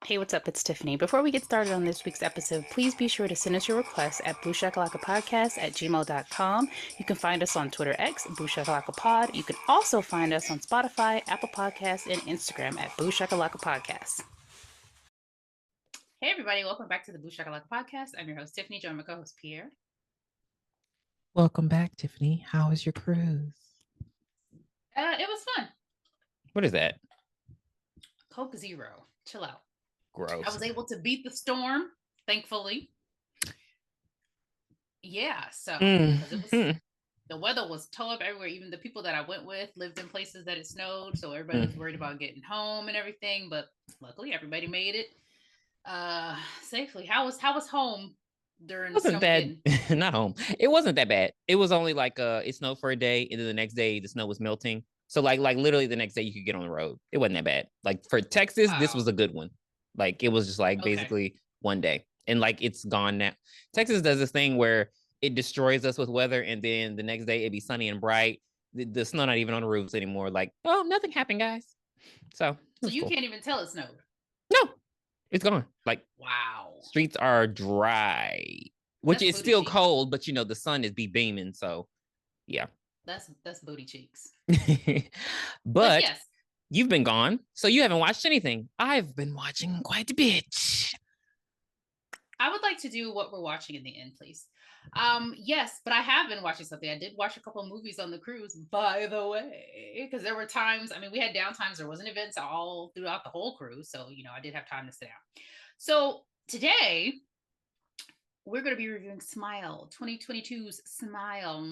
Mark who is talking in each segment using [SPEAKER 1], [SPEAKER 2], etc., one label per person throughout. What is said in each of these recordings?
[SPEAKER 1] Hey, what's up? It's Tiffany. Before we get started on this week's episode, please be sure to send us your requests at booshakalakapodcast@gmail.com. You can find us on Twitter X, BlueShakalakapod. You can also find us on Spotify, Apple Podcasts, and Instagram at BooShakalakapodcast. Hey, everybody. Welcome back to the Booshakalaka Podcast. I'm your host, Tiffany, joined by my co-host, Pierre.
[SPEAKER 2] Welcome back, Tiffany. How was your cruise?
[SPEAKER 1] It was fun.
[SPEAKER 2] What is that?
[SPEAKER 1] Coke Zero. Chill out.
[SPEAKER 2] Gross.
[SPEAKER 1] I was able to beat the storm, thankfully. Yeah, so because it was the weather was toe up everywhere. Even the people that I went with lived in places that it snowed, so everybody was worried about getting home and everything. But luckily, everybody made it safely. How was home during
[SPEAKER 2] wasn't
[SPEAKER 1] Snowmageddon?
[SPEAKER 2] that not home? It wasn't that bad. It was only like it snowed for a day, and then the next day the snow was melting. So like literally the next day you could get on the road. It wasn't that bad. Like for Texas, this was a good one. Like it was just like basically one day, and like it's gone now. Texas does this thing where it destroys us with weather, and then the next day it'd be sunny and bright. The snow not even on the roofs anymore. Like, oh, nothing happened, guys. So
[SPEAKER 1] you can't even tell it snowed.
[SPEAKER 2] No, it's gone. Like,
[SPEAKER 1] wow,
[SPEAKER 2] streets are dry, which is still cold, but you know the sun is beaming. So, yeah,
[SPEAKER 1] that's booty cheeks.
[SPEAKER 2] but yes, you've been gone, so you haven't watched anything. I've been watching quite a bit.
[SPEAKER 1] I would like to do what we're watching in the end, please. Yes, but I have been watching something. I did watch a couple of movies on the cruise, by the way, because there were times, I mean, we had downtimes. There wasn't events all throughout the whole cruise. So, you know, I did have time to sit down. So today, we're going to be reviewing Smile, 2022's Smile.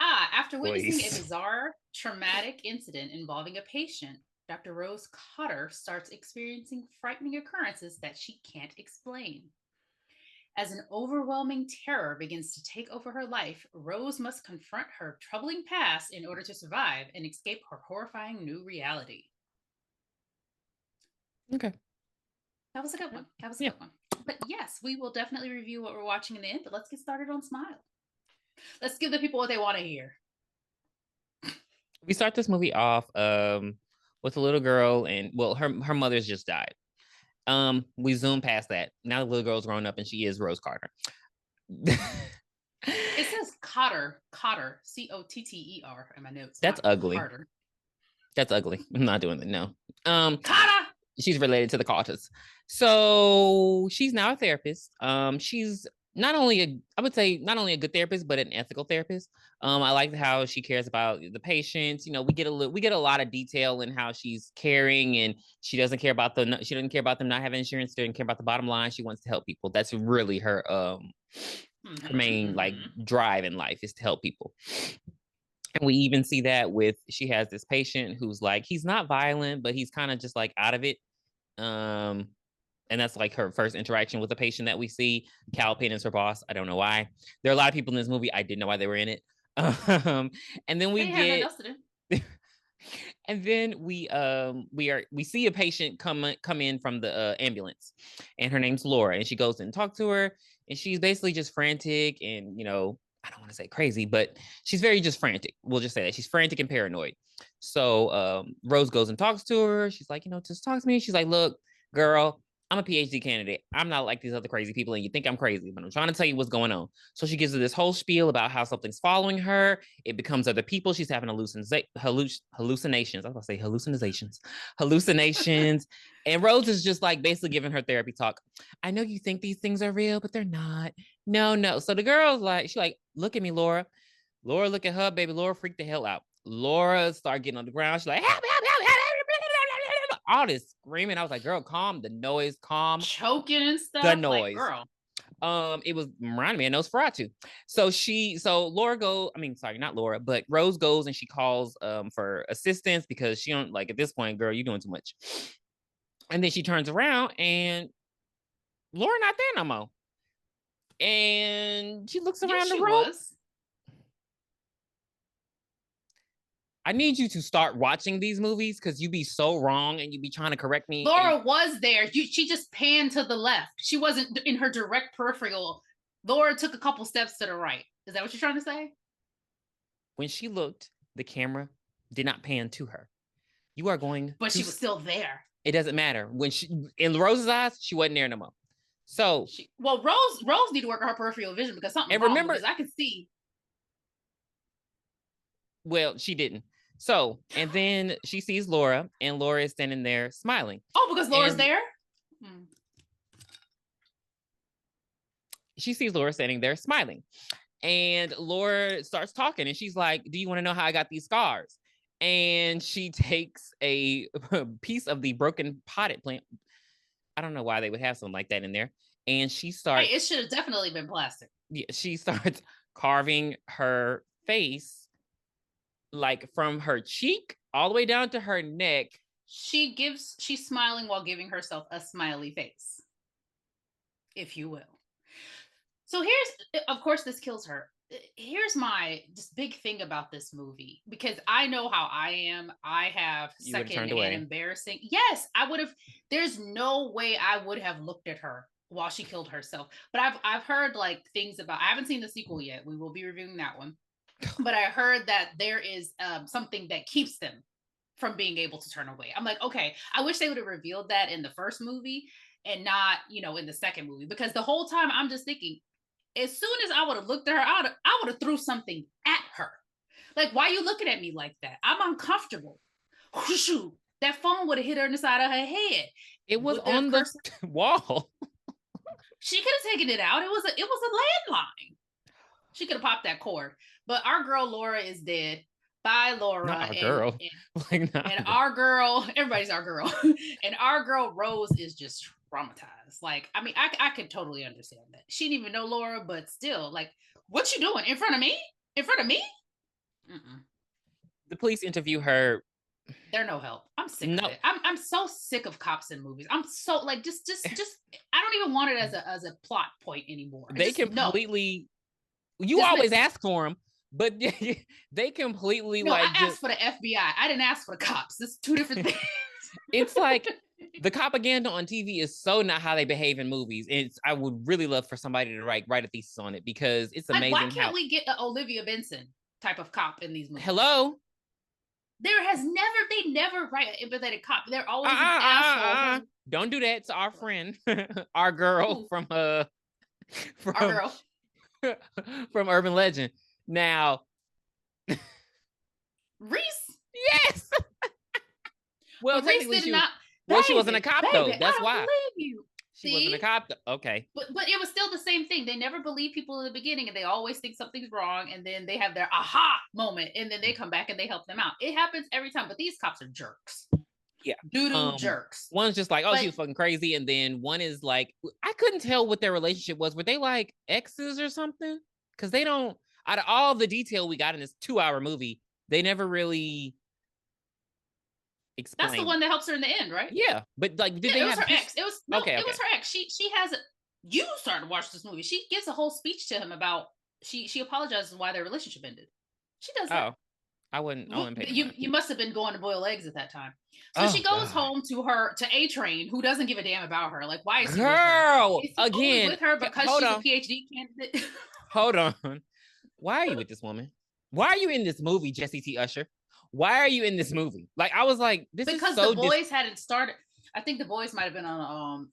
[SPEAKER 1] After witnessing a bizarre, traumatic incident involving a patient, Dr. Rose Cotter starts experiencing frightening occurrences that she can't explain. As an overwhelming terror begins to take over her life, Rose must confront her troubling past in order to survive and escape her horrifying new reality.
[SPEAKER 2] Okay.
[SPEAKER 1] That was a good one. Good one. But yes, we will definitely review what we're watching in the end, but let's get started on Smile. Let's give the people what they want to hear.
[SPEAKER 2] We start this movie off with a little girl, and well, her mother's just died. We zoom past that. Now the little girl's grown up and she is Rose Cotter.
[SPEAKER 1] It says Cotter, Cotter, in my notes.
[SPEAKER 2] That's ugly.
[SPEAKER 1] Carter.
[SPEAKER 2] That's ugly. I'm not doing it. No.
[SPEAKER 1] Cotter!
[SPEAKER 2] She's related to the Cotters. So she's now a therapist. She's not only a good therapist, but an ethical therapist. I like how she cares about the patients. You know, we get a lot of detail in how she's caring, and she doesn't care about them not having insurance. She doesn't care about the bottom line. She wants to help people. That's really her her main like drive in life, is to help people. And we even see that she has this patient who's like, he's not violent, but he's kind of just like out of it. And that's like her first interaction with the patient that we see. Cal Penn is her boss. I don't know why. There are a lot of people in this movie. I didn't know why they were in it. And then we and then we see a patient come in from the ambulance, and her name's Laura, and she goes and talks to her, and she's basically just frantic, and you know, I don't want to say crazy, but she's very just frantic. We'll just say that she's frantic and paranoid. So Rose goes and talks to her. She's like, you know, just talk to me. She's like, look, girl, I'm a PhD candidate. I'm not like these other crazy people, and you think I'm crazy, but I'm trying to tell you what's going on. So she gives her this whole spiel about how something's following her. It becomes other people. She's having hallucinations. I was going to say hallucinations. And Rose is just like basically giving her therapy talk. I know you think these things are real, but they're not. No. So the girl's like, she's like, look at me, Laura. Laura, look at her, baby. Laura freaked the hell out. Laura started getting on the ground. She's like, help. All this screaming. I was like, girl, calm the noise, calm.
[SPEAKER 1] Choking and stuff.
[SPEAKER 2] The noise.
[SPEAKER 1] Like,
[SPEAKER 2] girl. It was reminding me of Nosferatu. So Laura not Laura, but Rose goes and she calls for assistance because she don't like at this point, girl, you're doing too much. And then she turns around and Laura not there no more. And she looks around the room. I need you to start watching these movies because you be so wrong and you be trying to correct me.
[SPEAKER 1] Laura was there. She just panned to the left. She wasn't in her direct peripheral. Laura took a couple steps to the right. Is that what you're trying to say?
[SPEAKER 2] When she looked, the camera did not pan to her. You are going
[SPEAKER 1] But she was still there.
[SPEAKER 2] It doesn't matter. When she, in Rose's eyes, she wasn't there no more. So,
[SPEAKER 1] Rose need to work on her peripheral vision because something's wrong. Because I can see.
[SPEAKER 2] Well, she didn't. So, and then she sees Laura, and Laura is standing there smiling.
[SPEAKER 1] Oh, because Laura's there?
[SPEAKER 2] She sees Laura standing there smiling. And Laura starts talking, and she's like, do you want to know how I got these scars? And she takes a piece of the broken potted plant. I don't know why they would have something like that in there. And she starts...
[SPEAKER 1] Hey, it should have definitely been plastic.
[SPEAKER 2] Yeah, she starts carving her face, like from her cheek all the way down to her neck.
[SPEAKER 1] She's smiling while giving herself a smiley face, if you will. So of course, this kills her. Here's my just big thing about this movie, because I know how I am. I have second and embarrassing. Yes, I would have. There's no way I would have looked at her while she killed herself. But I've heard like things about. I haven't seen the sequel yet. We will be reviewing that one. But I heard that there is something that keeps them from being able to turn away. I'm like, okay, I wish they would have revealed that in the first movie and not, in the second movie, because the whole time I'm just thinking, as soon as I would have looked at her, I would have threw something at her. Like, why are you looking at me like that? I'm uncomfortable. Shoot, that phone would have hit her in the side of her head.
[SPEAKER 2] It was on the wall.
[SPEAKER 1] She could have taken it out. It was a landline. She could have popped that cord. But our girl Laura is dead. Bye, Laura.
[SPEAKER 2] Not our girl.
[SPEAKER 1] And our girl, everybody's our girl. And our girl Rose is just traumatized. Like, I mean, I could totally understand that. She didn't even know Laura, but still, like, what you doing? In front of me? In front of me? Mm-mm.
[SPEAKER 2] The police interview her.
[SPEAKER 1] They're no help. I'm sick of it. I'm so sick of cops in movies. I'm so like just I don't even want it as a plot point anymore.
[SPEAKER 2] They completely. You always ask for them, but they completely
[SPEAKER 1] I asked for the FBI. I didn't ask for the cops. It's two different things.
[SPEAKER 2] It's like the propaganda on TV is so not how they behave in movies. I would really love for somebody to write a thesis on it, because it's amazing.
[SPEAKER 1] Why can't we get an Olivia Benson type of cop in these movies?
[SPEAKER 2] Hello?
[SPEAKER 1] They never write an empathetic cop. They're always an asshole.
[SPEAKER 2] Don't do that to our friend, our girl from our
[SPEAKER 1] girl
[SPEAKER 2] from Urban Legend. Now,
[SPEAKER 1] Reese.
[SPEAKER 2] Yes. Well,
[SPEAKER 1] Reese did not.
[SPEAKER 2] She wasn't a cop though. That's why.
[SPEAKER 1] You.
[SPEAKER 2] She wasn't a cop. Okay.
[SPEAKER 1] But it was still the same thing. They never believe people in the beginning, and they always think something's wrong, and then they have their aha moment, and then they come back and they help them out. It happens every time. But these cops are jerks.
[SPEAKER 2] Yeah.
[SPEAKER 1] Doo-doo jerks.
[SPEAKER 2] One's just like, she was fucking crazy. And then one is like, I couldn't tell what their relationship was. Were they like exes or something? Because they don't, out of all the detail we got in this 2-hour movie, they never really explained.
[SPEAKER 1] That's the one that helps her in the end, right?
[SPEAKER 2] Yeah. But like,
[SPEAKER 1] it was her ex. It was her ex. She has you started to watch this movie. She gives a whole speech to him about she apologizes why their relationship ended. She does that.
[SPEAKER 2] I wouldn't pay
[SPEAKER 1] you must have been going to boil eggs at that time. So she goes home to A-Train, who doesn't give a damn about her. Like, why is he
[SPEAKER 2] girl
[SPEAKER 1] with her? Is he only with her because she's a PhD candidate?
[SPEAKER 2] Hold on. Why are you with this woman? Why are you in this movie, Jesse T. Usher? Why are you in this movie? Like, I was like, this
[SPEAKER 1] because
[SPEAKER 2] is so
[SPEAKER 1] the boys hadn't started. I think the boys might have been on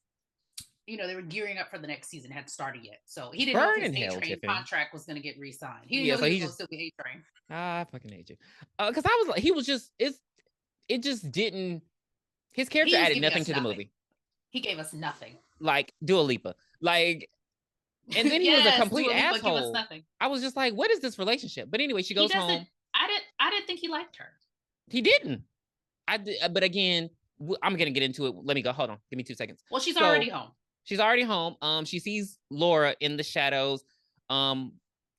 [SPEAKER 1] they were gearing up for the next season. It hadn't started yet. So he didn't know if his A-Train contract was going to get re-signed. He didn't know he was still be A-Train.
[SPEAKER 2] I fucking hate you. Because I was like, he was just, it just didn't, his character added nothing to the movie.
[SPEAKER 1] He gave us nothing.
[SPEAKER 2] Like Dua Lipa. Like, and then he was a complete asshole. Give us nothing. I was just like, what is this relationship? But anyway, she goes home.
[SPEAKER 1] I didn't think he liked her.
[SPEAKER 2] He didn't. But again, I'm going to get into it. Let me go. Hold on. Give me 2 seconds.
[SPEAKER 1] Well, she's already home.
[SPEAKER 2] She's already home. She sees Laura in the shadows.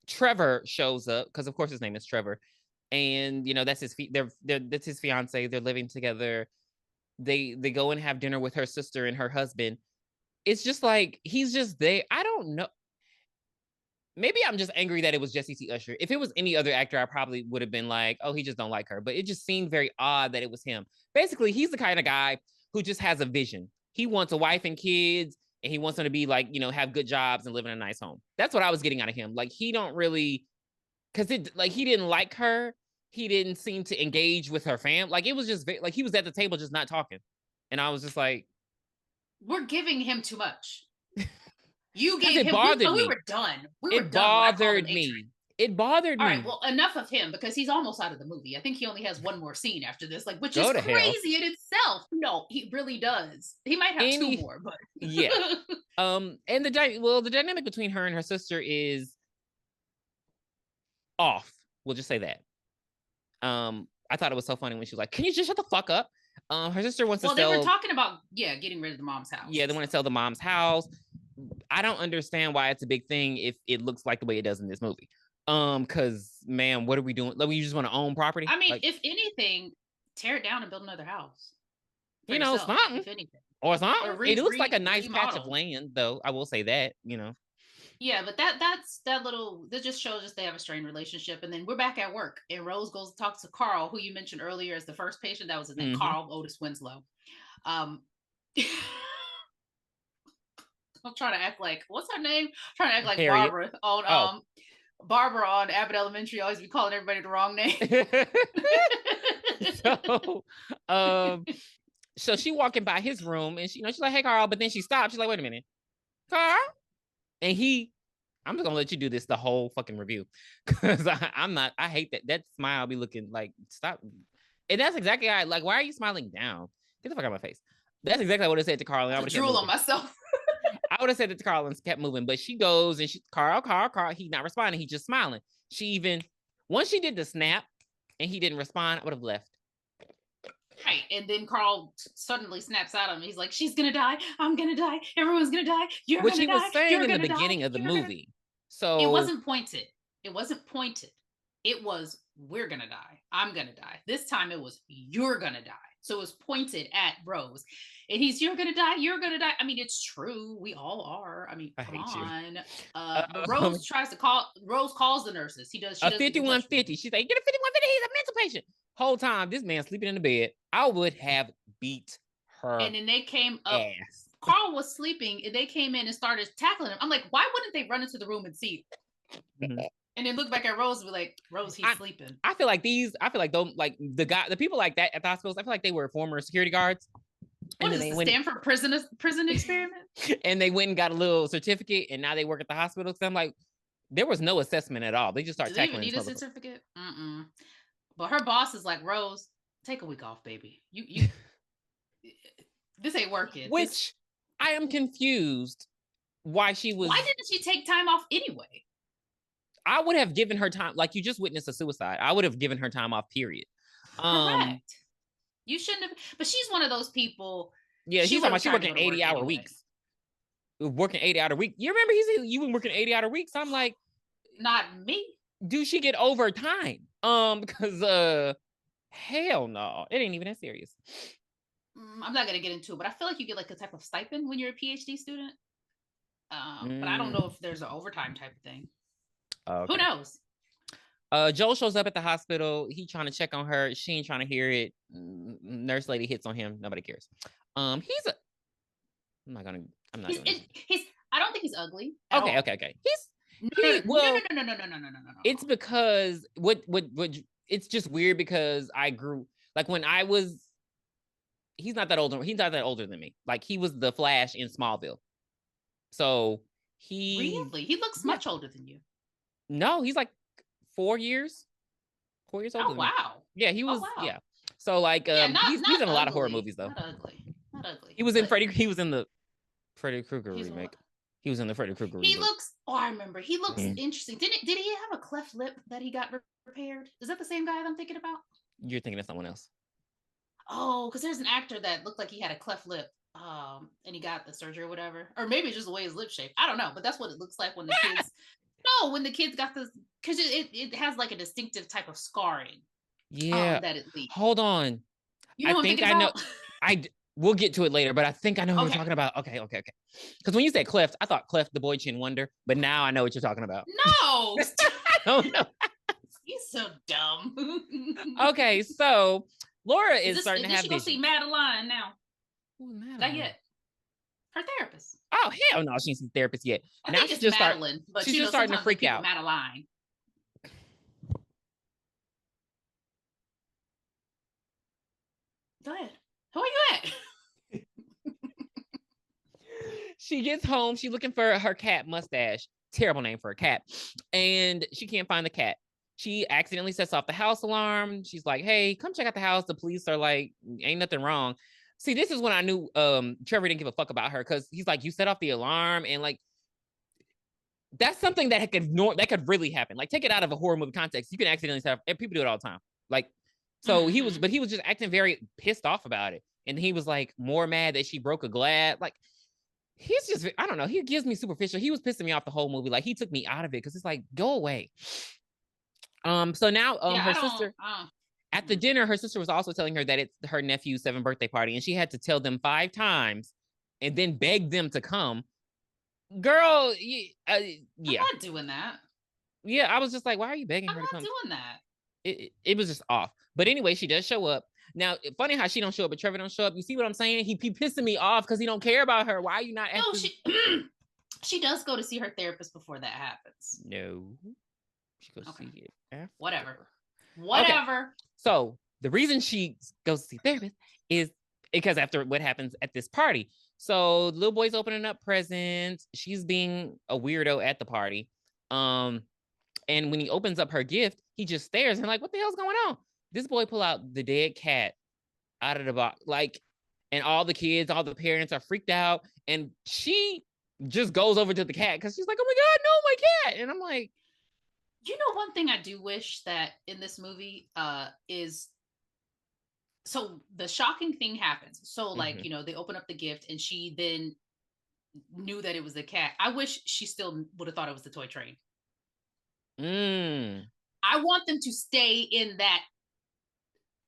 [SPEAKER 2] Trevor shows up because, of course, his name is Trevor, and that's his. That's his fiance. They're living together. They go and have dinner with her sister and her husband. It's just like he's just there. I don't know. Maybe I'm just angry that it was Jesse T. Usher. If it was any other actor, I probably would have been like, oh, he just don't like her. But it just seemed very odd that it was him. Basically, he's the kind of guy who just has a vision. He wants a wife and kids. And he wants them to be like, have good jobs and live in a nice home. That's what I was getting out of him. Like, he don't really, because he didn't like her. He didn't seem to engage with her fam. Like, it was just like he was at the table just not talking. And I was just like,
[SPEAKER 1] we're giving him too much. You gave
[SPEAKER 2] it
[SPEAKER 1] him.
[SPEAKER 2] bothered me.
[SPEAKER 1] We were done. We were
[SPEAKER 2] It
[SPEAKER 1] done when I called him
[SPEAKER 2] bothered me. It bothered
[SPEAKER 1] All
[SPEAKER 2] me.
[SPEAKER 1] right, well, enough of him because he's almost out of the movie. I think he only has one more scene after this, like, which
[SPEAKER 2] Go
[SPEAKER 1] is
[SPEAKER 2] to hell.
[SPEAKER 1] crazy in itself. No, he really does. He might have two more, but
[SPEAKER 2] yeah. And the dynamic between her and her sister is off. We'll just say that. I thought it was so funny when she was like, "Can you just shut the fuck up?" Her sister wants to sell.
[SPEAKER 1] Well, they were talking about getting rid of the mom's house.
[SPEAKER 2] Yeah, they want to sell the mom's house. I don't understand why it's a big thing if it looks like the way it does in this movie. Because man, what are we doing? Like, we just want to own property.
[SPEAKER 1] I mean,
[SPEAKER 2] like,
[SPEAKER 1] if anything, tear it down and build another house.
[SPEAKER 2] You know,
[SPEAKER 1] yourself,
[SPEAKER 2] something.
[SPEAKER 1] If anything.
[SPEAKER 2] Or something. It looks like a nice patch of land, though. I will say that, you know.
[SPEAKER 1] Yeah, but that just shows us they have a strained relationship. And then we're back at work, and Rose goes to talk to Carl, who you mentioned earlier as the first patient. That was his name, Carl Otis Winslow. I'm trying to act like, what's her name? I'm trying to act like
[SPEAKER 2] Harriet.
[SPEAKER 1] Barbara on Barbara on Abbott Elementary. Always be calling everybody the wrong name.
[SPEAKER 2] So she walking by his room, and she's like, "Hey, Carl," but then she stopped. She's like, "Wait a minute, Carl," and I'm just gonna let you do this the whole fucking review because I'm not. I hate that smile be looking like stop, and that's exactly how like. Why are you smiling down? Get the fuck out of my face. That's exactly what I said to Carl. I would
[SPEAKER 1] drool on myself.
[SPEAKER 2] I would have said it to Carl and kept moving, but she goes and Carl. He's not responding. He's just smiling. Once she did the snap and he didn't respond, I would have left.
[SPEAKER 1] Right. And then Carl suddenly snaps at him. He's like, she's going to die. I'm going to die. Everyone's going to die. You're going to die. Which he
[SPEAKER 2] was saying in the beginning of the movie. So
[SPEAKER 1] it wasn't pointed. It was, we're going to die. I'm going to die. This time it was, you're going to die. So it was pointed at Rose. And you're going to die. You're going to die. I mean, it's true. We all are. I mean, come on. But Rose calls the nurses. He does. She does
[SPEAKER 2] 5150. She's like, get a 5150. He's a mental patient. Whole time, this man sleeping in the bed. I would have beat her.
[SPEAKER 1] And then they came up. Ass. Carl was sleeping, and they came in and started tackling him. I'm like, why wouldn't they run into the room and see? Mm-hmm. And then look back at Rose and be like, Rose, he's sleeping.
[SPEAKER 2] I feel like the people like that at the hospitals, I feel like they were former security guards.
[SPEAKER 1] What is the Stanford prison experiment?
[SPEAKER 2] And they went and got a little certificate, and now they work at the hospital. So I'm like, there was no assessment at all. They just start tackling.
[SPEAKER 1] Do they even need a certificate? But her boss is like, Rose, take a week off, baby. You this ain't working.
[SPEAKER 2] I am confused why she was.
[SPEAKER 1] Why didn't she take time off anyway?
[SPEAKER 2] I would have given her time. Like, you just witnessed a suicide. I would have given her time off, period.
[SPEAKER 1] Correct. You shouldn't have. But she's one of those people.
[SPEAKER 2] Yeah, she's working 80-hour weeks. Working 80-hour week. You remember you been working 80-hour weeks? I'm like,
[SPEAKER 1] not me.
[SPEAKER 2] Do she get overtime? Because hell no, it ain't even that serious.
[SPEAKER 1] I'm not gonna get into it, but I feel like you get like a type of stipend when you're a PhD student. But I don't know if there's an overtime type of thing. Okay. Who knows?
[SPEAKER 2] Joel shows up at the hospital. He trying to check on her. She ain't trying to hear it. Nurse lady hits on him. Nobody cares. I'm not doing it.
[SPEAKER 1] I don't think he's ugly.
[SPEAKER 2] Okay. No. It's because what it's just weird because I grew like when I was. He's not that older. He's not that older than me. Like, he was the Flash in Smallville. So he
[SPEAKER 1] looks much older than you.
[SPEAKER 2] No, he's like 4 years. 4 years older.
[SPEAKER 1] Oh wow.
[SPEAKER 2] Yeah, he was. Oh, wow. Yeah. So like, he's in a lot of horror movies though. Not ugly. He was in Freddy. He was in the Freddy Krueger remake. He was in the Freddy Krueger remake.
[SPEAKER 1] He looks. Oh, I remember. He looks interesting. Did he have a cleft lip that he got repaired? Is that the same guy that I'm thinking about?
[SPEAKER 2] You're thinking of someone else.
[SPEAKER 1] Oh, because there's an actor that looked like he had a cleft lip, and he got the surgery or whatever, or maybe it's just the way his lip shaped. I don't know, but that's what it looks like when the kids. No, when the kids got this, because it has like a distinctive type of scarring.
[SPEAKER 2] Yeah.
[SPEAKER 1] That it leaves.
[SPEAKER 2] Hold on.
[SPEAKER 1] You know
[SPEAKER 2] I think I know. We'll get to it later, but I think I know what you're talking about. Okay. Because when you said Cleft, I thought Cleft the Boy Chin Wonder, but now I know what you're talking about.
[SPEAKER 1] No.
[SPEAKER 2] Oh no.
[SPEAKER 1] He's so dumb.
[SPEAKER 2] Okay, so Laura is starting to have vision.
[SPEAKER 1] Did she go see Madeline now? Not yet. Her therapist.
[SPEAKER 2] Oh hell no, she ain't seen therapist yet.
[SPEAKER 1] Now she's just Madeline, but
[SPEAKER 2] she's just starting to freak out.
[SPEAKER 1] Madeline. Go ahead. Who are you at?
[SPEAKER 2] she gets home. She's looking for her cat Mustache. Terrible name for a cat. And she can't find the cat. She accidentally sets off the house alarm. She's like, hey, come check out the house. The police are like, ain't nothing wrong. See, this is when I knew Trevor didn't give a fuck about her, because he's like, you set off the alarm, and like, that's something that could really happen. Like, take it out of a horror movie context. You can accidentally set off, and people do it all the time. Like, so he was just acting very pissed off about it. And he was like more mad that she broke a glass. Like, he's just, I don't know. He gives me superficial. He was pissing me off the whole movie. Like, he took me out of it because it's like, go away. So now her sister at the dinner, her sister was also telling her that it's her nephew's 7th birthday party, and she had to tell them 5 times and then beg them to come. Girl, yeah.
[SPEAKER 1] I'm not doing that.
[SPEAKER 2] Yeah, I was just like, why are you begging her to come?
[SPEAKER 1] I'm not doing that.
[SPEAKER 2] It was just off. But anyway, she does show up. Now, funny how she don't show up, but Trevor don't show up. You see what I'm saying? He pissing me off because he don't care about her. Why are you not?
[SPEAKER 1] No, she does go to see her therapist before that happens.
[SPEAKER 2] No, she goes to see it after.
[SPEAKER 1] Whatever.
[SPEAKER 2] Okay. So the reason she goes to see therapist is because after what happens at this party. So the little boy's opening up presents. She's being a weirdo at the party. And when he opens up her gift, he just stares and like, what the hell's going on? This boy pull out the dead cat out of the box, like, and all the kids, all the parents are freaked out, and she just goes over to the cat because she's like, oh my God, no, my cat. And I'm like,
[SPEAKER 1] you know, one thing I do wish that in this movie is, so the shocking thing happens. So like, you know, they open up the gift and she then knew that it was the cat. I wish she still would have thought it was the toy train. I want them to stay in that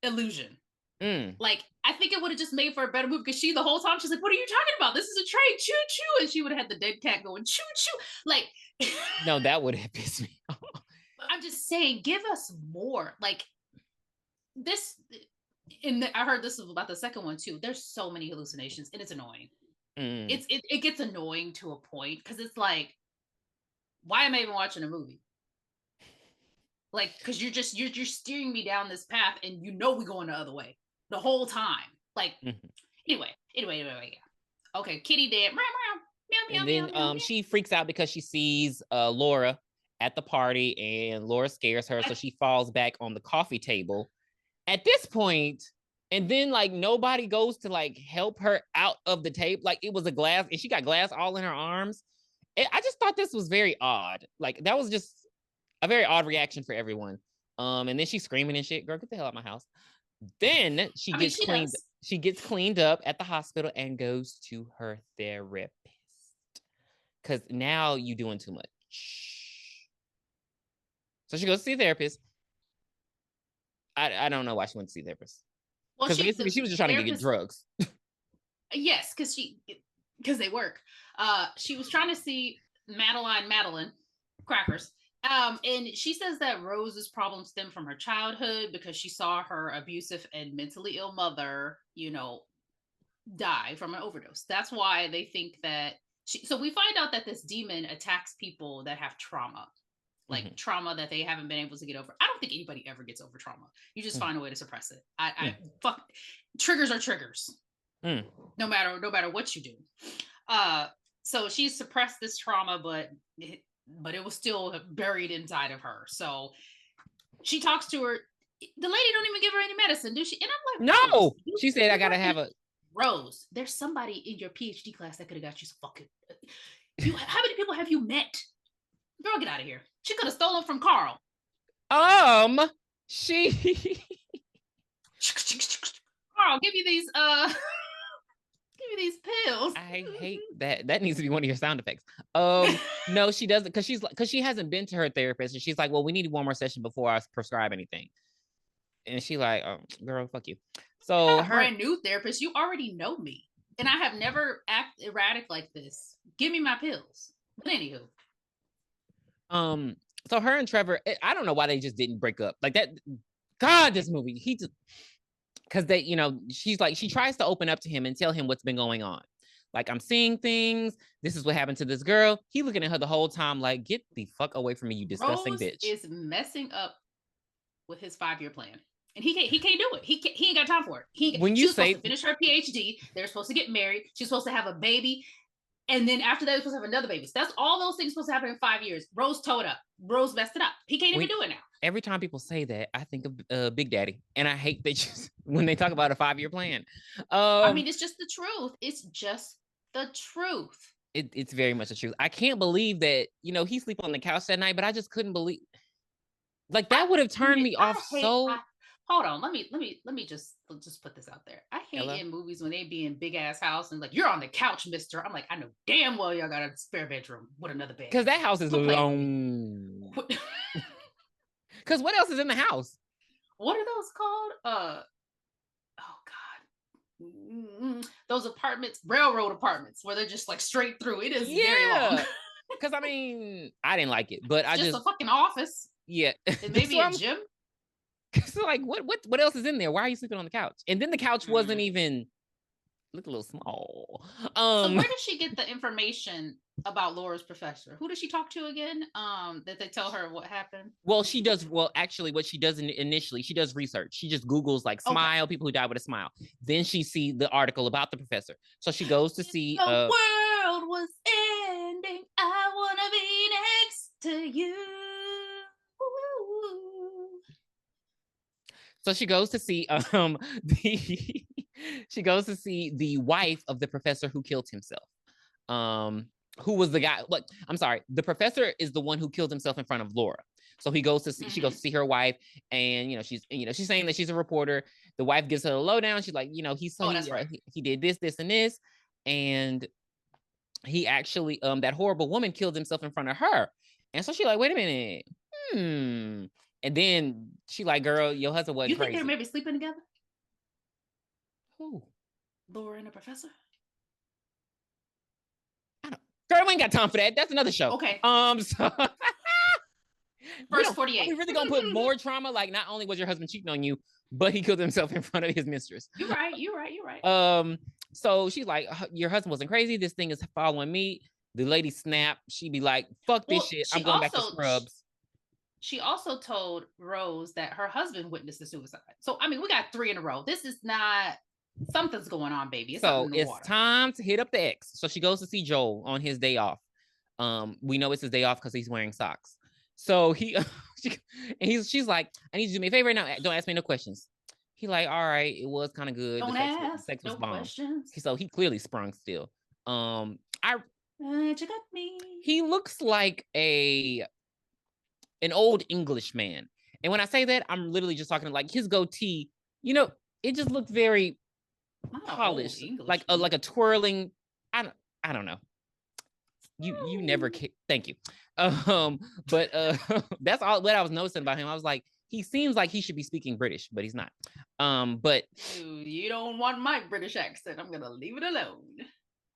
[SPEAKER 1] illusion. Like, I think it would have just made for a better movie, because she, the whole time, she's like, what are you talking about? This is a train, choo choo. And she would have had the dead cat going choo choo. Like,
[SPEAKER 2] no, that would have pissed me off.
[SPEAKER 1] I'm just saying, give us more. Like, this, and I heard this about the second one too. There's so many hallucinations, and it's annoying. It gets annoying to a point, because it's like, why am I even watching a movie? Like, because you're steering me down this path, and you know we're going the other way the whole time. Like, anyway, yeah. Okay, kitty dead.
[SPEAKER 2] And then she freaks out because she sees Laura at the party, and Laura scares her, so she falls back on the coffee table. At this point, and then like nobody goes to like help her out of the table. Like, it was a glass, and she got glass all in her arms. I just thought this was very odd. Like, that was just a very odd reaction for everyone. And then she's screaming and shit. Girl, get the hell out of my house. Then she gets cleaned up at the hospital and goes to her therapist. Because now you're doing too much. So she goes to see a therapist. I don't know why she went to see a therapist. Because basically she was just trying to get drugs.
[SPEAKER 1] Yes, because they work. She was trying to see Madeline Crackers. And she says that Rose's problems stem from her childhood, because she saw her abusive and mentally ill mother, you know, die from an overdose. That's why they think that so we find out that this demon attacks people that have trauma, like trauma that they haven't been able to get over. I don't think anybody ever gets over trauma. You just find a way to suppress it. Fuck, triggers are triggers. No matter what you do. So she suppressed this trauma, but it was still buried inside of her. So she talks to her. The lady don't even give her any medicine, do she? And I'm like,
[SPEAKER 2] no. She said, I gotta have a
[SPEAKER 1] Rose. There's somebody in your PhD class that could have got you some fucking. How many people have you met? Girl, get out of here. She could have stolen from Carl.
[SPEAKER 2] She.
[SPEAKER 1] Carl, give you these pills.
[SPEAKER 2] I hate that. That needs to be one of your sound effects. No, she doesn't, because she hasn't been to her therapist, and she's like, well, we need one more session before I prescribe anything. And she like, oh, girl, fuck you. So her
[SPEAKER 1] brand new therapist, you already know me, and I have never acted erratic like this. Give me my pills. But anywho,
[SPEAKER 2] so her and Trevor, I don't know why they just didn't break up like that. God, this movie, he just. Because they, you know, she's like, she tries to open up to him and tell him what's been going on. Like, I'm seeing things. This is what happened to this girl. He looking at her the whole time like, get the fuck away from me, you disgusting
[SPEAKER 1] Rose
[SPEAKER 2] bitch.
[SPEAKER 1] Is messing up with his 5-year plan. And he can't do it. He ain't got time for it. When you say supposed to finish her PhD, they're supposed to get married. She's supposed to have a baby. And then after that, we're supposed to have another baby. So that's all those things supposed to happen in 5 years. Rose towed up. Rose messed it up. He can't even do it now.
[SPEAKER 2] Every time people say that, I think of Big Daddy, and I hate that just when they talk about a 5-year plan.
[SPEAKER 1] I mean, it's just the truth. It's just the truth.
[SPEAKER 2] It's very much the truth. I can't believe that he sleep on the couch that night, but I just couldn't believe. Like that would have turned me off so.
[SPEAKER 1] Hold on, let me just put this out there. I hate in movies when they be in big ass house and like, you're on the couch, mister. I'm like, I know damn well y'all got a spare bedroom with another bed.
[SPEAKER 2] Because that house is long. Because what else is in the house?
[SPEAKER 1] What are those called? Oh God. Those apartments, railroad apartments, where they're just like straight through. It is very long.
[SPEAKER 2] Because I mean, I didn't like it, but
[SPEAKER 1] it's just a fucking office.
[SPEAKER 2] Yeah.
[SPEAKER 1] And maybe a gym.
[SPEAKER 2] So like, what else is in there? Why are you sleeping on the couch? And then the couch wasn't even look a little small.
[SPEAKER 1] So where did she get the information about Laura's professor? Who does she talk to again? That they tell her what happened?
[SPEAKER 2] Well, she does. Well, actually, what she does initially, she does research. She just Googles like smile, people who die with a smile. Then she sees the article about the professor. So she goes to see.
[SPEAKER 1] The world was ending. I want to be next to you.
[SPEAKER 2] So she goes to see she goes to see the wife of the professor who killed himself. Who was the guy? Like, I'm sorry, the professor is the one who killed himself in front of Laura. So he goes to see, she goes to see her wife, and she's saying that she's a reporter. The wife gives her the lowdown. She's like, he did this, and this, and he actually that horrible woman killed himself in front of her. And so she's like, wait a minute, and then she like, girl, your husband wasn't crazy.
[SPEAKER 1] You think they're maybe sleeping together?
[SPEAKER 2] Who?
[SPEAKER 1] Laura and the professor?
[SPEAKER 2] Girl, we ain't got time for that. That's another show.
[SPEAKER 1] Okay.
[SPEAKER 2] So
[SPEAKER 1] First 48.
[SPEAKER 2] Are we really gonna put more trauma? Like, not only was your husband cheating on you, but he killed himself in front of his mistress.
[SPEAKER 1] You're right.
[SPEAKER 2] So she's like, your husband wasn't crazy. This thing is following me. The lady snapped. She'd be like, fuck this shit. I'm going back to Scrubs.
[SPEAKER 1] She also told Rose that her husband witnessed the suicide. So, I mean, we got 3 in a row. This is not, something's going on, baby. It's
[SPEAKER 2] time to hit up the ex. So she goes to see Joel on his day off. We know it's his day off because he's wearing socks. So she's like, I need you to do me a favor now. Don't ask me no questions. He like, all right, it was kind of good.
[SPEAKER 1] Don't ask sex was bomb. Questions.
[SPEAKER 2] So he clearly sprung still.
[SPEAKER 1] You got me.
[SPEAKER 2] He looks like an old English man. And when I say that, I'm literally just talking like his goatee, it just looked very polished, like a twirling. I don't know. You never thank you. But that's all what I was noticing about him. I was like, he seems like he should be speaking British, but he's not. But
[SPEAKER 1] you don't want my British accent. I'm gonna leave it alone.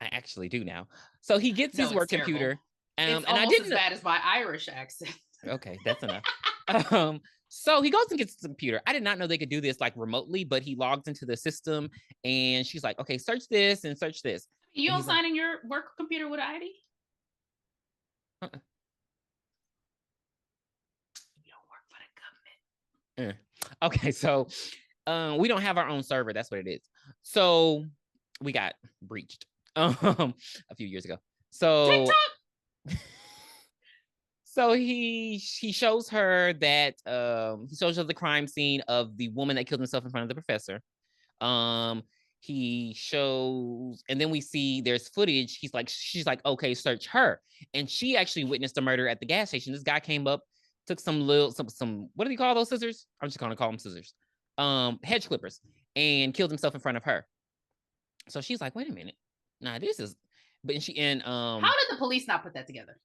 [SPEAKER 2] I actually do now. So he gets his work computer.
[SPEAKER 1] It's almost as bad as my Irish accent.
[SPEAKER 2] Okay, that's enough. So he goes and gets his computer. I did not know they could do this like remotely, but he logs into the system and she's like, okay, search this and search this.
[SPEAKER 1] You don't sign in your work computer with ID? You don't work for the government.
[SPEAKER 2] Okay, so we don't have our own server. That's what it is. So we got breached a few years ago. So TikTok! So he shows her that he shows her the crime scene of the woman that killed himself in front of the professor. He shows, and then we see there's footage. She's like, okay, search her. And she actually witnessed a murder at the gas station. This guy came up, took some what do you call those scissors? I'm just gonna call them scissors. Hedge clippers, and killed himself in front of her. So she's like, wait a minute. Nah, this is, how
[SPEAKER 1] did the police not put that together?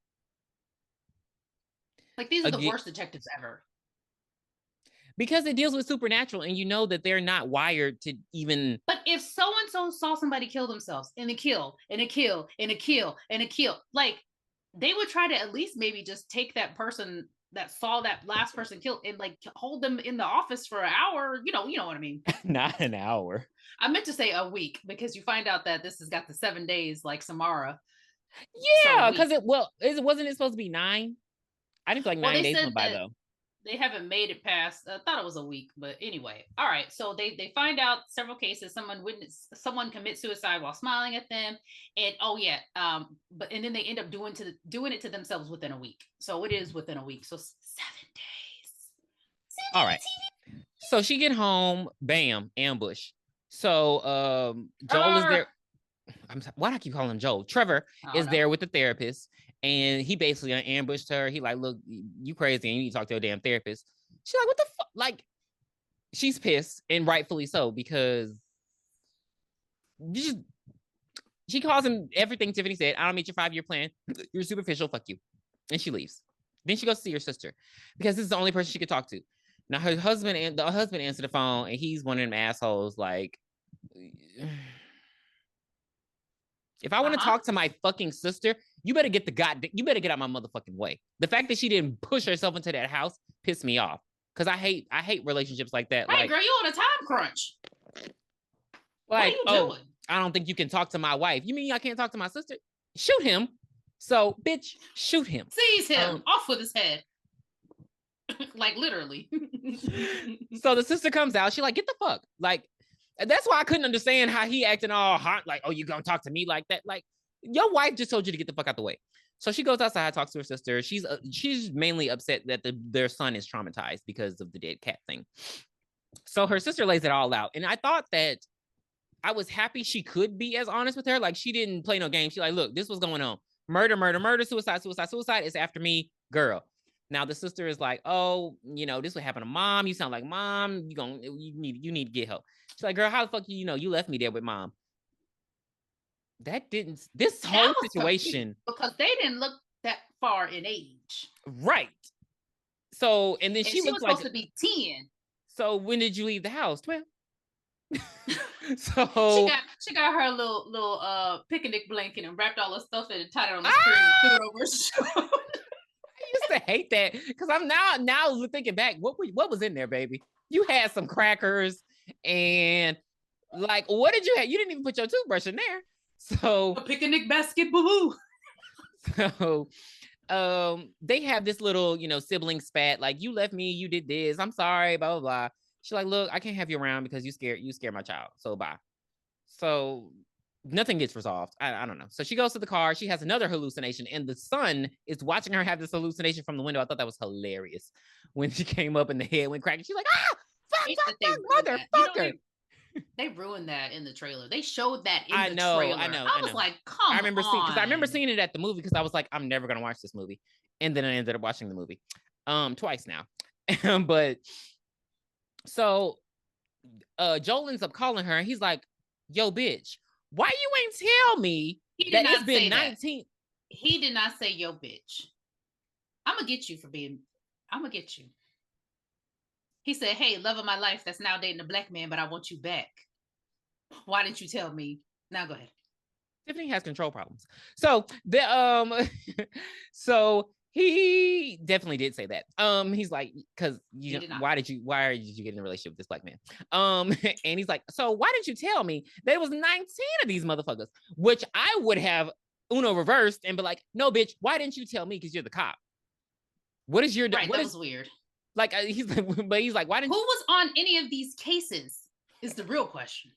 [SPEAKER 1] Like, these are the worst detectives ever.
[SPEAKER 2] Because it deals with supernatural, and you know that they're not wired to even.
[SPEAKER 1] But if so-and-so saw somebody kill themselves, and a kill, and a kill, and a kill, and a kill, like, they would try to at least maybe just take that person that saw that last person killed and like hold them in the office for an hour. You know what I mean?
[SPEAKER 2] Not an hour.
[SPEAKER 1] I meant to say a week, because you find out that this has got the 7 days like Samara.
[SPEAKER 2] Yeah, because wasn't it supposed to be 9? I didn't feel like 9 days went by though.
[SPEAKER 1] They haven't made it past. I thought it was a week, but anyway. All right. So they find out several cases. Someone commits suicide while smiling at them, and but then they end up doing it to themselves within a week. So it is within a week. So 7 days.
[SPEAKER 2] All right. So she get home, bam, ambush. So Joel is there. Why do I keep calling him Joel? Trevor is there with the therapist, and he basically ambushed her. He like, look, you crazy, and you need to talk to a damn therapist. She's like, what the fuck? Like, she's pissed, and rightfully so, because she calls him everything Tiffany said. I don't meet your 5-year plan. You're superficial. Fuck you. And she leaves. Then she goes to see her sister because this is the only person she could talk to. Now her husband answered the phone, and he's one of them assholes. Like, if I want to talk to my fucking sister, you better get out my motherfucking way. The fact that she didn't push herself into that house pissed me off, because I hate relationships like that.
[SPEAKER 1] Hey,
[SPEAKER 2] like,
[SPEAKER 1] girl, you on a time crunch?
[SPEAKER 2] Like, what are you doing? I don't think you can talk to my wife. You mean I can't talk to my sister? Shoot him. So, bitch, shoot him.
[SPEAKER 1] Seize him. Off with his head. Like, literally.
[SPEAKER 2] So the sister comes out. She like, get the fuck. Like, that's why I couldn't understand how he acting all hot. Like, oh, you gonna talk to me like that? Like, your wife just told you to get the fuck out the way. So she goes outside, talks to her sister. She's mainly upset that their son is traumatized because of the dead cat thing. So her sister lays it all out. And I thought that I was happy she could be as honest with her. Like, she didn't play no game. She like, look, this was going on. Murder, suicide. It's after me, girl. Now the sister is like, oh, this would happen to mom. You sound like mom. You need to get help. She's like, girl, how the fuck you left me there with mom? This whole situation,
[SPEAKER 1] because they didn't look that far in age,
[SPEAKER 2] right? So, and then she
[SPEAKER 1] was supposed to be 10.
[SPEAKER 2] So when did you leave the house? 12. So
[SPEAKER 1] she got her little picnic blanket and wrapped all her stuff in and tied it on the string and threw it over her shoulder.
[SPEAKER 2] I used to hate that, because I'm now thinking back, what was in there, baby? You had some crackers and like, what did you have? You didn't even put your toothbrush in there. So
[SPEAKER 1] a picnic basket, boo.
[SPEAKER 2] So they have this little, sibling spat, like, you left me, you did this, I'm sorry, blah blah blah. She's like, look, I can't have you around because you scared my child. So bye. So nothing gets resolved. I don't know. So she goes to the car. She has another hallucination, and the son is watching her have this hallucination from the window. I thought that was hilarious when she came up and the head went cracking. She's like, fuck, motherfucker.
[SPEAKER 1] They ruined that in the trailer. They showed that in the trailer. I know. I was like, come on.
[SPEAKER 2] I remember seeing it at the movie, because I was like, I'm never going to watch this movie. And then I ended up watching the movie twice now. But so Joel ends up calling her, and he's like, yo, bitch, why you ain't tell me that it's been 19?
[SPEAKER 1] He did not say, yo, bitch. I'm going to get you. He said, hey, love of my life that's now dating a black man, but I want you back. Why didn't you tell me? Now go ahead.
[SPEAKER 2] Tiffany has control problems. So so he definitely did say that. He's like, because why did you get in a relationship with this black man? And he's like, so why didn't you tell me there was 19 of these motherfuckers? Which I would have Uno reversed and be like, no, bitch, why didn't you tell me? Because you're the cop. What is your
[SPEAKER 1] right? That was weird.
[SPEAKER 2] Like, he's like, why didn't
[SPEAKER 1] who was on any of these cases? Is the real question.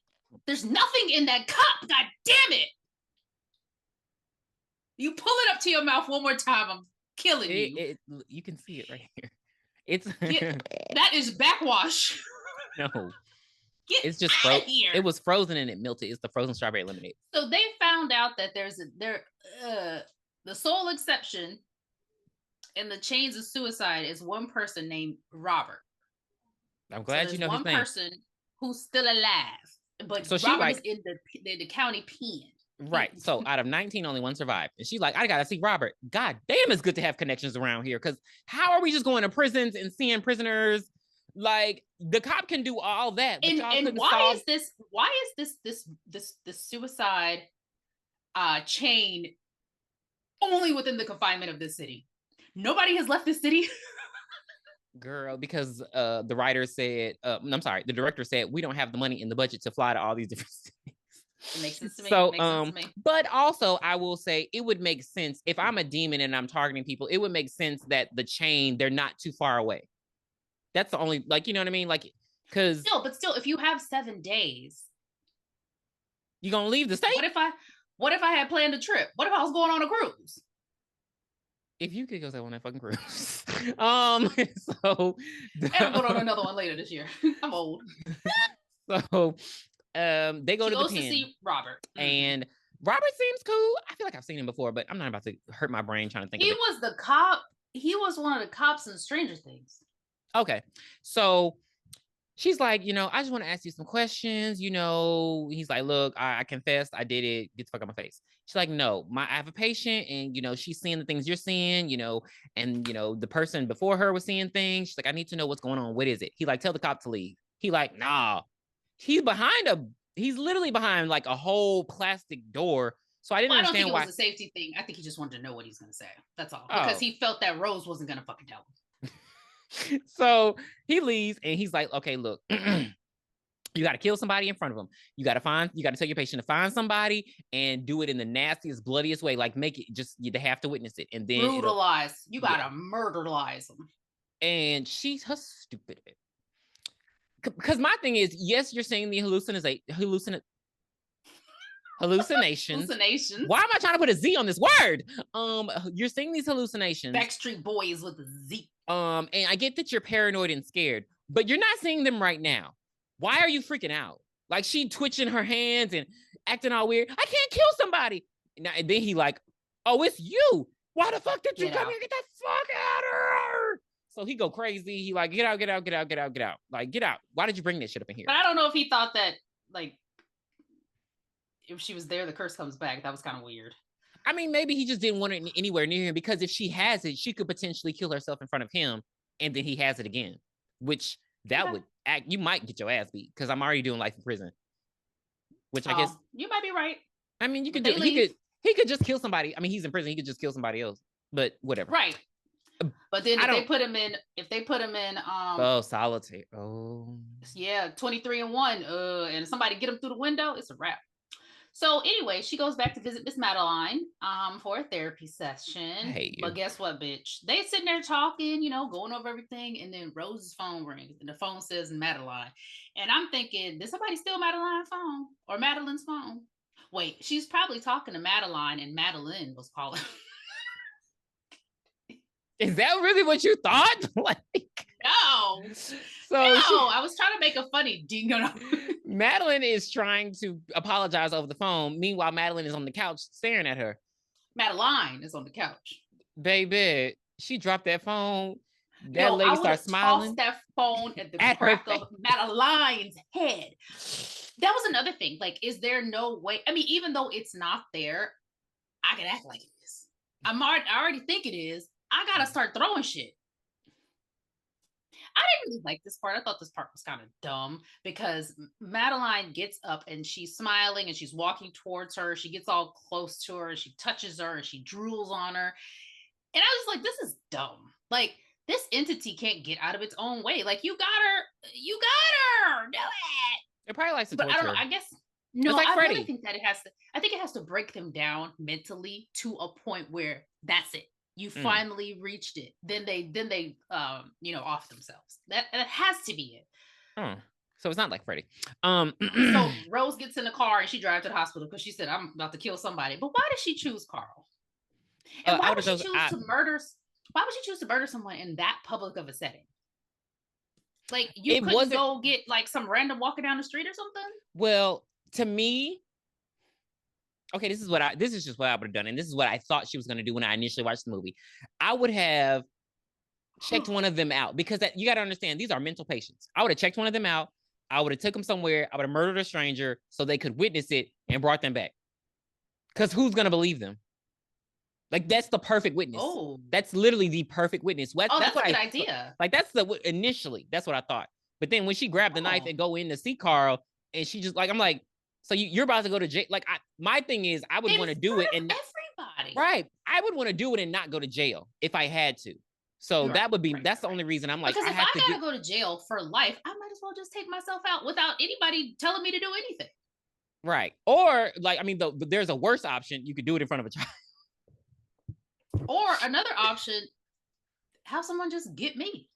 [SPEAKER 1] There's nothing in that cup. God damn it! You pull it up to your mouth one more time, I'm killing you.
[SPEAKER 2] You can see it right here. It's
[SPEAKER 1] that is backwash.
[SPEAKER 2] No,
[SPEAKER 1] it's just frozen.
[SPEAKER 2] It was frozen and it melted. It's the frozen strawberry lemonade.
[SPEAKER 1] So they found out that the sole exception in the chains of suicide is one person named Robert.
[SPEAKER 2] I'm glad you know his name.
[SPEAKER 1] One person who's still alive, but so Robert is in the county pen.
[SPEAKER 2] Right. So out of 19, only one survived. And she's like, I gotta see Robert. God damn, it's good to have connections around here. Because how are we just going to prisons and seeing prisoners? Like, the cop can do all that. But
[SPEAKER 1] and why is this suicide chain only within the confinement of this city? Nobody has left this city.
[SPEAKER 2] Girl, because the writer said, the director said, we don't have the money in the budget to fly to all these different cities.
[SPEAKER 1] It makes sense to me.
[SPEAKER 2] So, but also I will say it would make sense if I'm a demon and I'm targeting people. It would make sense that the chain, they're not too far away. That's the only, like, you know what I mean? Like, because
[SPEAKER 1] still, if you have 7 days,
[SPEAKER 2] you're gonna leave the state.
[SPEAKER 1] What if I had planned a trip? What if I was going on a cruise?
[SPEAKER 2] If you could go on that fucking cruise. So
[SPEAKER 1] and I'm going on another one later this year. I'm old.
[SPEAKER 2] So they go to the pen
[SPEAKER 1] to see Robert.
[SPEAKER 2] And Robert seems cool. I feel like I've seen him before, but I'm not about to hurt my brain trying to think of it.
[SPEAKER 1] He was the cop. He was one of the cops in Stranger Things.
[SPEAKER 2] Okay. So she's like, I just want to ask you some questions. He's like, look, I confessed. I did it. Get the fuck out my face. She's like, no, I have a patient and, she's seeing the things you're seeing, and, the person before her was seeing things. She's like, I need to know what's going on. What is it? He like, tell the cop to leave. He like, nah, he's literally behind like a whole plastic door. So I didn't understand why. I don't think
[SPEAKER 1] it was a safety thing. I think he just wanted to know what he's going to say. That's all. Because he felt that Rose wasn't going to fucking tell him.
[SPEAKER 2] So he leaves and he's like, okay, look, you got to kill somebody in front of him. You got to tell your patient to find somebody and do it in the nastiest, bloodiest way. Like make it they have to witness it. And then
[SPEAKER 1] brutalize. You got to murderize them.
[SPEAKER 2] And she's her stupid. Because my thing is, yes, you're saying the hallucinations. Why am I trying to put a Z on this word? You're seeing these hallucinations.
[SPEAKER 1] Backstreet Boys with a Z.
[SPEAKER 2] And I get that you're paranoid and scared, but you're not seeing them right now. Why are you freaking out? Like she twitching her hands and acting all weird. I can't kill somebody. And then he like, oh, it's you. Why the fuck did you come here? Get the fuck out of her. So he go crazy. He like, get out. Like, get out. Why did you bring this shit up in here?
[SPEAKER 1] But I don't know if he thought that, like, if she was there, the curse comes back. That was kind of weird.
[SPEAKER 2] I mean, maybe he just didn't want it anywhere near him because if she has it, she could potentially kill herself in front of him and then he has it again, which would act, you might get your ass beat because I'm already doing life in prison, which I guess.
[SPEAKER 1] You might be right.
[SPEAKER 2] I mean, he could just kill somebody. I mean, he's in prison. He could just kill somebody else, but whatever.
[SPEAKER 1] Right. But then if they put him in
[SPEAKER 2] solitary.
[SPEAKER 1] Yeah, 23 and 1. And somebody get him through the window, it's a wrap. So anyway, she goes back to visit Miss Madeline for a therapy session. But guess what, bitch? They sitting there talking, going over everything, and then Rose's phone rings and the phone says Madeline. And I'm thinking, did somebody steal Madeline's phone or Madeline's phone? Wait, she's probably talking to Madeline and Madeline was calling.
[SPEAKER 2] Is that really what you thought?
[SPEAKER 1] No. I was trying to make a funny ding.
[SPEAKER 2] Madeline is trying to apologize over the phone. Meanwhile, Madeline is on the couch staring at her.
[SPEAKER 1] Madeline is on the couch.
[SPEAKER 2] Baby, she dropped that phone. That lady started smiling.
[SPEAKER 1] Tossed that phone at the crack of Madeline's head. That was another thing. Like, is there no way? I mean, even though it's not there, I can act like it is. I already think it is. I gotta start throwing shit. I didn't really like this part. I thought this part was kind of dumb because Madeline gets up and she's smiling and she's walking towards her. She gets all close to her and she touches her and she drools on her. And I was like, this is dumb. Like, this entity can't get out of its own way. Like, you got her. Do it.
[SPEAKER 2] It probably likes to
[SPEAKER 1] torture. But I don't know. I guess no.
[SPEAKER 2] Like
[SPEAKER 1] I
[SPEAKER 2] Freddy.
[SPEAKER 1] really think that it has to break them down mentally to a point where that's it. You finally reached it. Then they off themselves. That has to be it.
[SPEAKER 2] So it's not like Freddy.
[SPEAKER 1] So Rose gets in the car and she drives to the hospital because she said, I'm about to kill somebody. But why did she choose Carl? And why would she choose to murder? Why would she choose to murder someone in that public of a setting? Like, you couldn't go get like some random walking down the street or something?
[SPEAKER 2] Well, to me, okay, this is just what I would have done. And this is what I thought she was going to do when I initially watched the movie. I would have checked one of them out because you got to understand, these are mental patients. I would have checked one of them out. I would have took them somewhere. I would have murdered a stranger so they could witness it and brought them back. Because who's going to believe them? Like, that's the perfect witness.
[SPEAKER 1] Oh,
[SPEAKER 2] that's literally the perfect witness.
[SPEAKER 1] That's a good idea.
[SPEAKER 2] Like, initially, that's what I thought. But then when she grabbed the knife and go in to see Carl, and she just like, I'm like, so you're about to go to jail. Like, my thing is, I would want to do it and
[SPEAKER 1] everybody.
[SPEAKER 2] Right. I would want to do it and not go to jail if I had to. So that's the only reason I'm like,
[SPEAKER 1] because if I gotta go to jail for life, I might as well just take myself out without anybody telling me to do anything.
[SPEAKER 2] Right. Or like, I mean, there's a worse option. You could do it in front of a child.
[SPEAKER 1] Or another option, have someone just get me.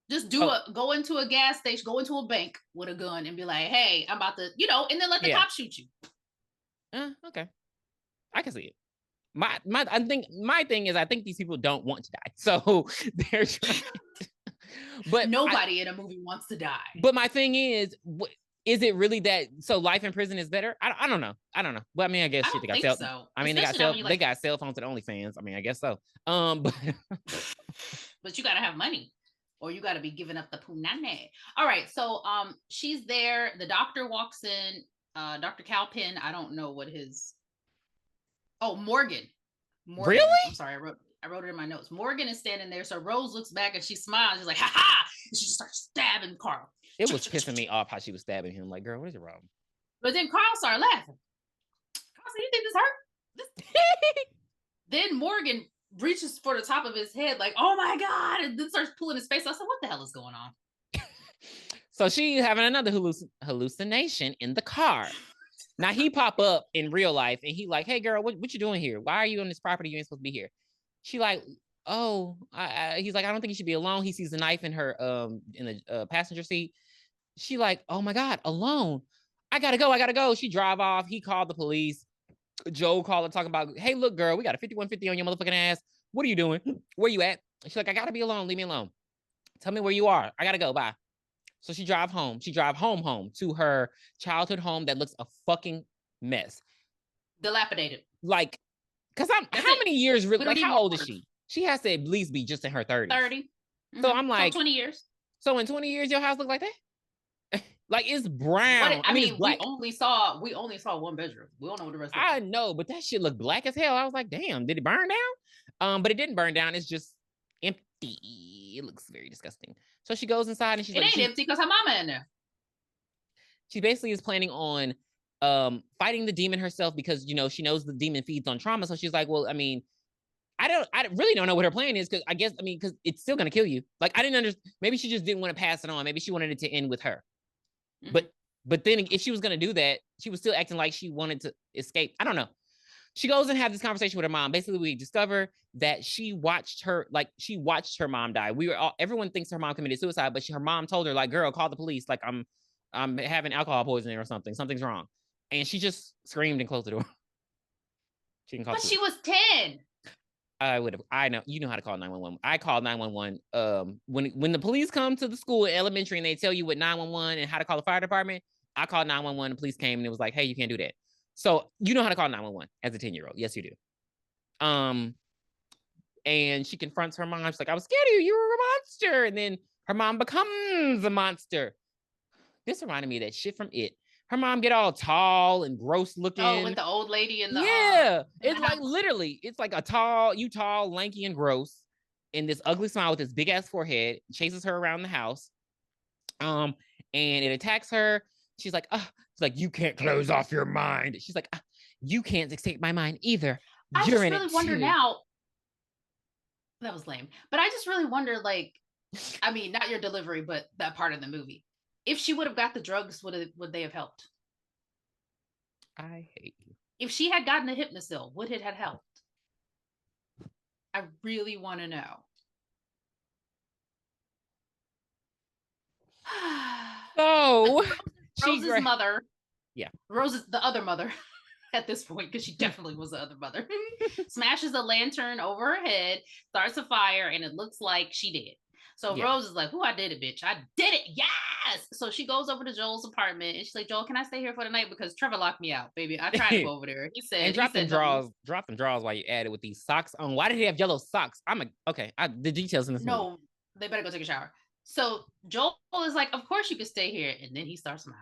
[SPEAKER 1] Just go into a gas station, go into a bank with a gun and be like, hey, I'm about to, and then let the cops shoot you.
[SPEAKER 2] Okay. I can see it. My thing is, I think these people don't want to die. So they're trying but
[SPEAKER 1] nobody in a movie wants to die.
[SPEAKER 2] But my thing is it really that? So life in prison is better? I don't know. Well, I mean, I guess they got cell. So. I mean, they got cell phones and OnlyFans. I mean, I guess so.
[SPEAKER 1] But you gotta have money, or you gotta be giving up the punane. All right, so she's there. The doctor walks in. Dr. Calpin. I don't know what his. Oh, Morgan.
[SPEAKER 2] Really?
[SPEAKER 1] I'm sorry, I wrote it in my notes. Morgan is standing there, so Rose looks back and she smiles. She's like, "Ha ha!" And she just starts stabbing Carl.
[SPEAKER 2] It was pissing me off how she was stabbing him. Like, girl, what is your problem?
[SPEAKER 1] But then Carl started laughing. Carl said, "You think this hurt?" Then Morgan reaches for the top of his head, like, "Oh my god!" and then starts pulling his face. I said, "What the hell is going on?"
[SPEAKER 2] So she's having another hallucination in the car. Now he pop up in real life and he like, "Hey girl, what you doing here? Why are you on this property? You ain't supposed to be here." She like, "Oh," he's like, "I don't think you should be alone." He sees the knife in her in the passenger seat. She like, "Oh my god, alone. I gotta go. She drive off. He called the police. Joe called her talking about, "Hey, look, girl, we got a 5150 on your motherfucking ass. What are you doing? Where you at?" She's like, "I gotta be alone. Leave me alone. Tell me where you are. I gotta go. Bye." So she drive home. She drive home to her childhood home that looks a fucking mess.
[SPEAKER 1] Dilapidated.
[SPEAKER 2] Like, because how many years really, like, how old is she? She has to at least be just in her 30s.
[SPEAKER 1] 30.
[SPEAKER 2] Mm-hmm. So I'm like,
[SPEAKER 1] 20 years.
[SPEAKER 2] So in 20 years, your house look like that? Like, it's brown.
[SPEAKER 1] I mean, it's black. We only saw one bedroom. We don't know what the rest of it.
[SPEAKER 2] I know, but that shit looked black as hell. I was like, damn, did it burn down? But it didn't burn down. It's just empty. It looks very disgusting. So she goes inside and she's
[SPEAKER 1] ain't empty because her mama in there.
[SPEAKER 2] She basically is planning on fighting the demon herself because, she knows the demon feeds on trauma. So she's like, well, I mean, I really don't know what her plan is because because it's still gonna kill you. Like, I didn't understand. Maybe she just didn't want to pass it on. Maybe she wanted it to end with her. Mm-hmm. But then if she was gonna do that, she was still acting like she wanted to escape. I don't know. She goes and have this conversation with her mom. Basically, we discover that she watched her mom die. Everyone thinks her mom committed suicide, but her mom told her, like, "Girl, call the police. Like, I'm having alcohol poisoning or something. Something's wrong." And she just screamed and closed the door. She
[SPEAKER 1] was 10.
[SPEAKER 2] I know. You know how to call 911. I called 911. When the police come to the school elementary and they tell you what 911 and how to call the fire department, I called 911. The police came and it was like, "Hey, you can't do that." So you know how to call 911 as a 10-year-old. Yes, you do. And she confronts her mom. She's like, "I was scared of you. You were a monster." And then her mom becomes a monster. This reminded me of that shit from It. Her mom get all tall and gross looking.
[SPEAKER 1] Oh, with the old lady in the
[SPEAKER 2] it's like literally, it's like tall, lanky and gross, and this ugly smile with this big ass forehead chases her around the house. And it attacks her. She's like, it's like, "You can't close off your mind." She's like, "You can't escape my mind either."
[SPEAKER 1] I just really wonder now. That was lame, but I just really wonder, like, I mean, not your delivery, but that part of the movie. If she would have got the drugs, would they have helped?
[SPEAKER 2] I hate you.
[SPEAKER 1] If she had gotten the Hypnosil, would it have helped? I really want to know.
[SPEAKER 2] So
[SPEAKER 1] Rose's mother.
[SPEAKER 2] Yeah.
[SPEAKER 1] Rose's the other mother at this point, because she definitely was the other mother. Smashes a lantern over her head, starts a fire, and it looks like she did. So Rose is like, I did it, bitch. I did it. Yes. So she goes over to Joel's apartment and she's like, "Joel, can I stay here for the night? Because Trevor locked me out, baby. I tried to go over there." He said,
[SPEAKER 2] and drop them drawers while you add it with these socks on. Why did he have yellow socks? I'm like, okay, the details in this movie.
[SPEAKER 1] No, they better go take a shower. So Joel is like, "Of course you can stay here." And then he starts smiling.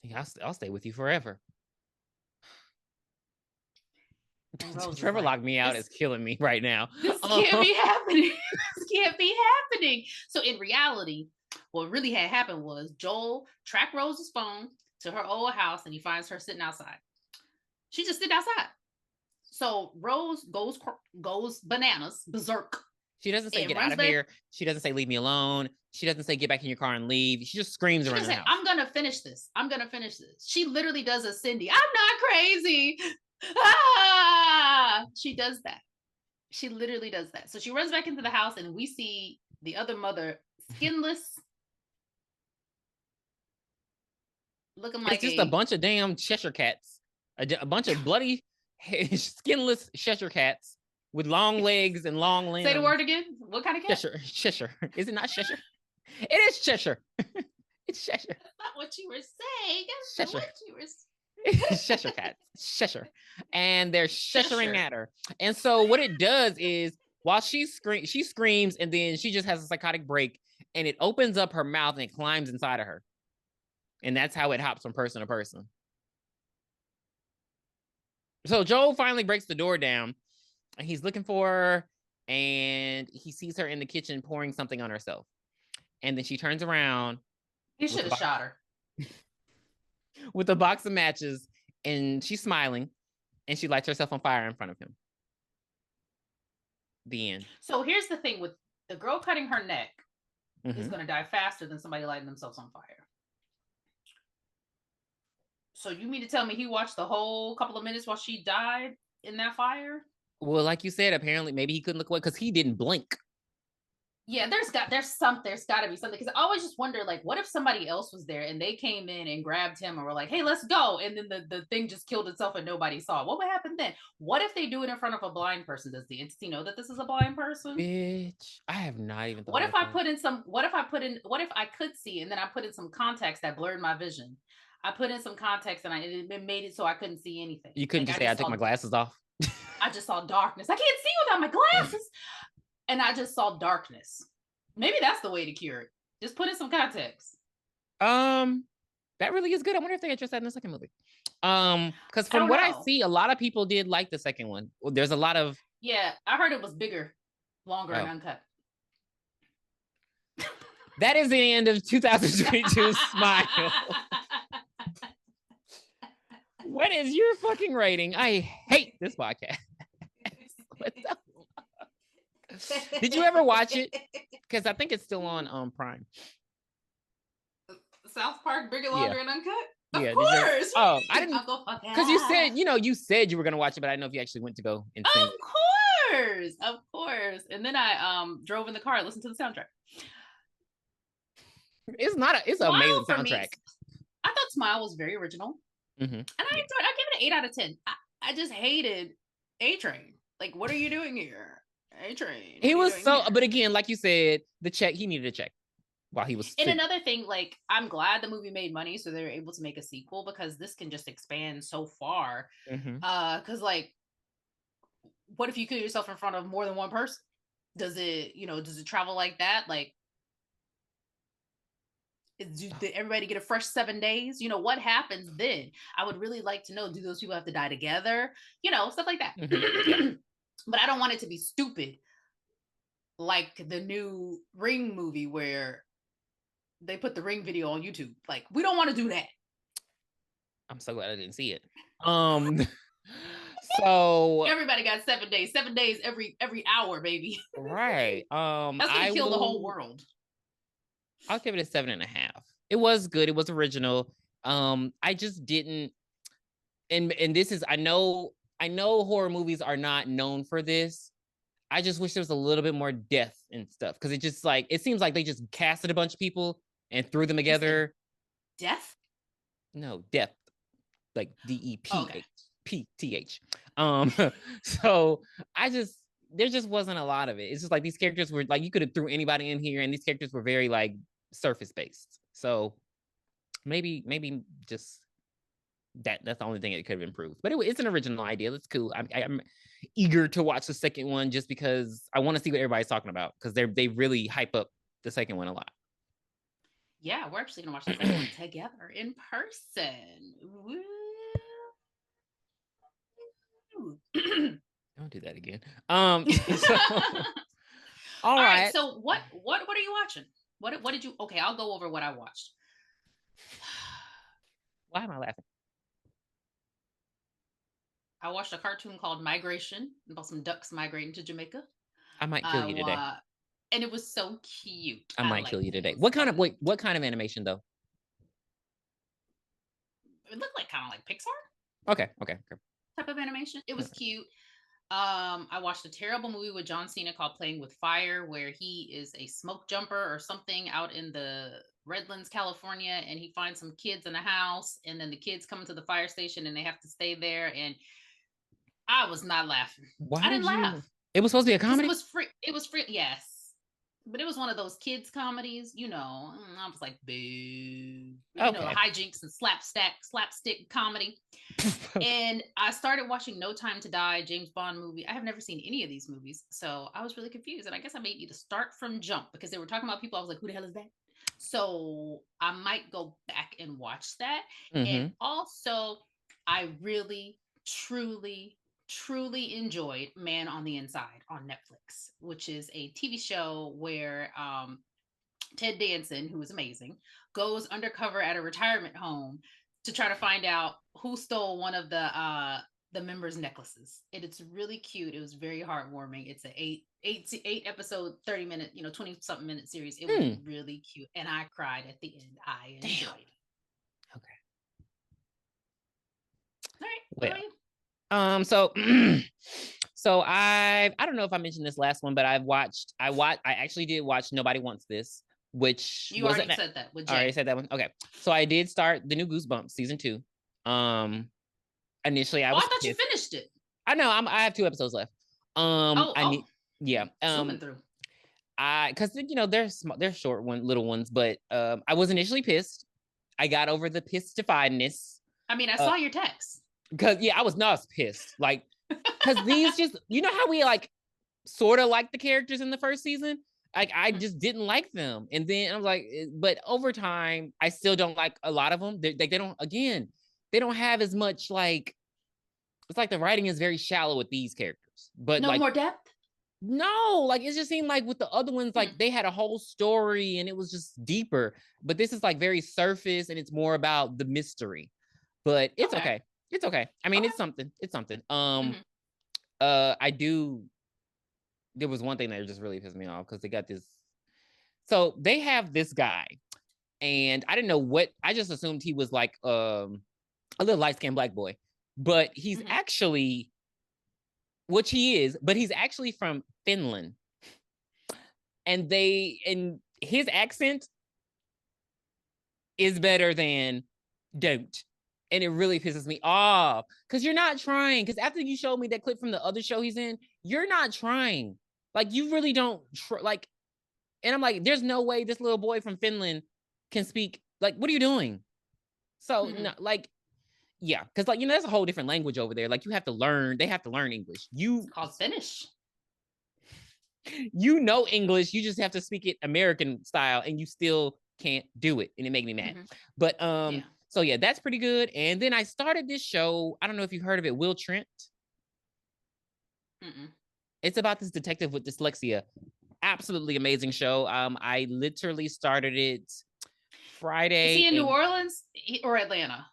[SPEAKER 2] Yeah, I'll stay with you forever. Trevor locked me out is killing me right now.
[SPEAKER 1] This can't be happening. This can't be happening. So in reality, what really had happened was Joel tracked Rose's phone to her old house and he finds her sitting outside. She just sitting outside. So Rose goes bananas, berserk.
[SPEAKER 2] She doesn't say, "Get out of here." She doesn't say, "Leave me alone." She doesn't say, "Get back in your car and leave." She just screams around the house.
[SPEAKER 1] "I'm going to finish this. I'm going to finish this." She literally does a Cindy. "I'm not crazy." Ah! She does that. She literally does that. So she runs back into the house, and we see the other mother, skinless, looking like
[SPEAKER 2] It's just a bunch of damn Cheshire cats, a bunch of bloody, skinless Cheshire cats with long legs and long limbs.
[SPEAKER 1] Say the word again. What kind of cat?
[SPEAKER 2] Cheshire. Is it not Cheshire? It is Cheshire. It's Cheshire.
[SPEAKER 1] That's not what you were saying.
[SPEAKER 2] Cheshire.
[SPEAKER 1] What you were saying.
[SPEAKER 2] Cheshire cats. Cheshire. And they're Cheshiring at her. And so what it does is, while she screams, and then she just has a psychotic break, and it opens up her mouth and it climbs inside of her. And that's how it hops from person to person. So Joel finally breaks the door down, and he's looking for her, and he sees her in the kitchen pouring something on herself. And then she turns around.
[SPEAKER 1] He should have shot her.
[SPEAKER 2] With a box of matches, and she's smiling, and she lights herself on fire in front of him. The end.
[SPEAKER 1] So here's the thing with the girl cutting her neck is going to die faster than somebody lighting themselves on fire. So you mean to tell me he watched the whole couple of minutes while she died in that fire?
[SPEAKER 2] Well, like you said, apparently maybe he couldn't look away because he didn't blink.
[SPEAKER 1] Yeah, there's got to be something, because I always just wonder, like, what if somebody else was there and they came in and grabbed him and were like, hey, let's go, and then the thing just killed itself and nobody saw it? What would happen then? What if they do it in front of a blind person? Does the entity know that this is a blind person?
[SPEAKER 2] Bitch, I have not even thought.
[SPEAKER 1] What if I could see, and then I put in some context that blurred my vision? I put in some context and it made it so I couldn't see anything.
[SPEAKER 2] You couldn't just say I took my glasses off?
[SPEAKER 1] I just saw darkness. I can't see without my glasses. And I just saw darkness. Maybe that's the way to cure it. Just put in some context.
[SPEAKER 2] That really is good. I wonder if they address that in the second movie. Because from what I see, a lot of people did like the second one. There's a lot of...
[SPEAKER 1] Yeah, I heard it was bigger, longer, and uncut.
[SPEAKER 2] That is the end of 2022 Smile. What is your fucking rating? I hate this podcast. What the fuck? Did you ever watch it? Because I think it's still on Prime.
[SPEAKER 1] South Park, bigger, longer, and uncut? Of course.
[SPEAKER 2] I didn't. Because you said you were going to watch it, but I didn't know if you actually went to go and sing
[SPEAKER 1] it. Of course. And then I drove in the car and listened to the soundtrack.
[SPEAKER 2] It's an amazing soundtrack.
[SPEAKER 1] I thought Smile was very original. Mm-hmm. And I enjoyed it. I gave it an 8 out of 10. I just hated A-Train. Like, what are you doing here? A-Train.
[SPEAKER 2] He was so, but again, like you said, he needed a check while he was
[SPEAKER 1] sick. And another thing, like, I'm glad the movie made money, so they were able to make a sequel, because this can just expand so far. Because, like, what if you kill yourself in front of more than one person? Does it travel like that? Like, did everybody get a fresh 7 days? What happens then? I would really like to know, do those people have to die together? Stuff like that. But I don't want it to be stupid, like the new Ring movie where they put the Ring video on YouTube. Like, we don't want to do that.
[SPEAKER 2] I'm so glad I didn't see it. So
[SPEAKER 1] everybody got 7 days. 7 days every hour, baby.
[SPEAKER 2] Right.
[SPEAKER 1] That's gonna kill the whole world.
[SPEAKER 2] I'll give it a 7.5. It was good. It was original. I just didn't. And this is, I know horror movies are not known for this. I just wish there was a little bit more death and stuff, because it just it seems like they just casted a bunch of people and threw them together.
[SPEAKER 1] Death?
[SPEAKER 2] No, death, like DEPPTH.
[SPEAKER 1] Okay.
[SPEAKER 2] So there just wasn't a lot of it. It's just like these characters were like, you could have threw anybody in here, and these characters were very like surface based. So maybe just that's the only thing it could have improved. But it's an original idea. It's cool. I'm eager to watch the second one just because I want to see what everybody's talking about, because they really hype up the second one a lot.
[SPEAKER 1] Yeah, we're actually gonna watch the second one together in person. Woo.
[SPEAKER 2] Don't do that again.
[SPEAKER 1] All right. So what are you watching? What did you? Okay, I'll go over what I watched.
[SPEAKER 2] Why am I laughing?
[SPEAKER 1] I watched a cartoon called Migration, about some ducks migrating to Jamaica.
[SPEAKER 2] I might kill you today.
[SPEAKER 1] And it was so cute.
[SPEAKER 2] I might kill you today. What kind of animation though?
[SPEAKER 1] It looked like kind of like Pixar.
[SPEAKER 2] Okay.
[SPEAKER 1] Type of animation. It was cute. I watched a terrible movie with John Cena called Playing with Fire, where he is a smoke jumper or something out in the Redlands, California, and he finds some kids in a house, and then the kids come to the fire station and they have to stay there. And I was not laughing.
[SPEAKER 2] Why
[SPEAKER 1] I
[SPEAKER 2] did
[SPEAKER 1] didn't
[SPEAKER 2] you?
[SPEAKER 1] laugh
[SPEAKER 2] It was supposed to be a
[SPEAKER 1] because it
[SPEAKER 2] comedy.
[SPEAKER 1] was free. It was free. Yes. But it was one of those kids comedies, you know. I was like, boo, you know,
[SPEAKER 2] Okay.
[SPEAKER 1] hijinks and slapstick comedy. And I started watching No Time to Die, James Bond movie. I have never seen any of these movies, so I was really confused. And I guess I may need to start from jump because they were talking about people. I was like, who the hell is that? So I might go back and watch that. And
[SPEAKER 2] Mm-hmm.
[SPEAKER 1] also, I really, truly enjoyed Man on the Inside on Netflix, which is a TV show where Ted Danson, who is amazing, goes undercover at a retirement home to try to find out who stole one of the members' necklaces. And it's really cute. It was very heartwarming. It's an eight episode, 30-minute, 20 something minute series. It was really cute. And I cried at the end. I enjoyed it.
[SPEAKER 2] Okay.
[SPEAKER 1] All right. What about you?
[SPEAKER 2] So I don't know if I mentioned this last one, but I actually did watch Nobody Wants This, which
[SPEAKER 1] you already said that with Jay.
[SPEAKER 2] I already said that one. Okay. So I did start the new Goosebumps season 2. Initially I
[SPEAKER 1] thought you finished it.
[SPEAKER 2] I know I have 2 episodes left.
[SPEAKER 1] Zooming through.
[SPEAKER 2] Because they're short little ones, but I was initially pissed. I got over the pistifiedness.
[SPEAKER 1] I mean, I saw your text.
[SPEAKER 2] Because I was not pissed. Like, because these just, you know how we like sort of like the characters in the first season? Like, I just didn't like them. And then I was like, but over time, I still don't like a lot of them. They don't have as much like, it's like the writing is very shallow with these characters. But
[SPEAKER 1] no more depth?
[SPEAKER 2] No, like it just seemed like with the other ones, like they had a whole story and it was just deeper. But this is like very surface and it's more about the mystery. But it's okay. It's okay. I mean, it's something. It's something. I do. There was one thing that just really pissed me off because they got this. So they have this guy, and I didn't know what. I just assumed he was like a little light-skinned black boy, but he's actually, which he is, but he's actually from Finland, and his accent is better than don't. And it really pisses me off because you're not trying. Because after you showed me that clip from the other show he's in, you're not trying. Like, you really don't like. And I'm like, there's no way this little boy from Finland can speak. Like, what are you doing? So, no, like, yeah, because like that's a whole different language over there. Like, you have to learn. They have to learn English.
[SPEAKER 1] It's called Finnish.
[SPEAKER 2] You know English. You just have to speak it American style, and you still can't do it, and it made me mad. But yeah. So yeah, that's pretty good. And then I started this show. I don't know if you've heard of it, Will Trent. It's about this detective with dyslexia. Absolutely amazing show. I literally started it Friday.
[SPEAKER 1] Is he in New Orleans or Atlanta?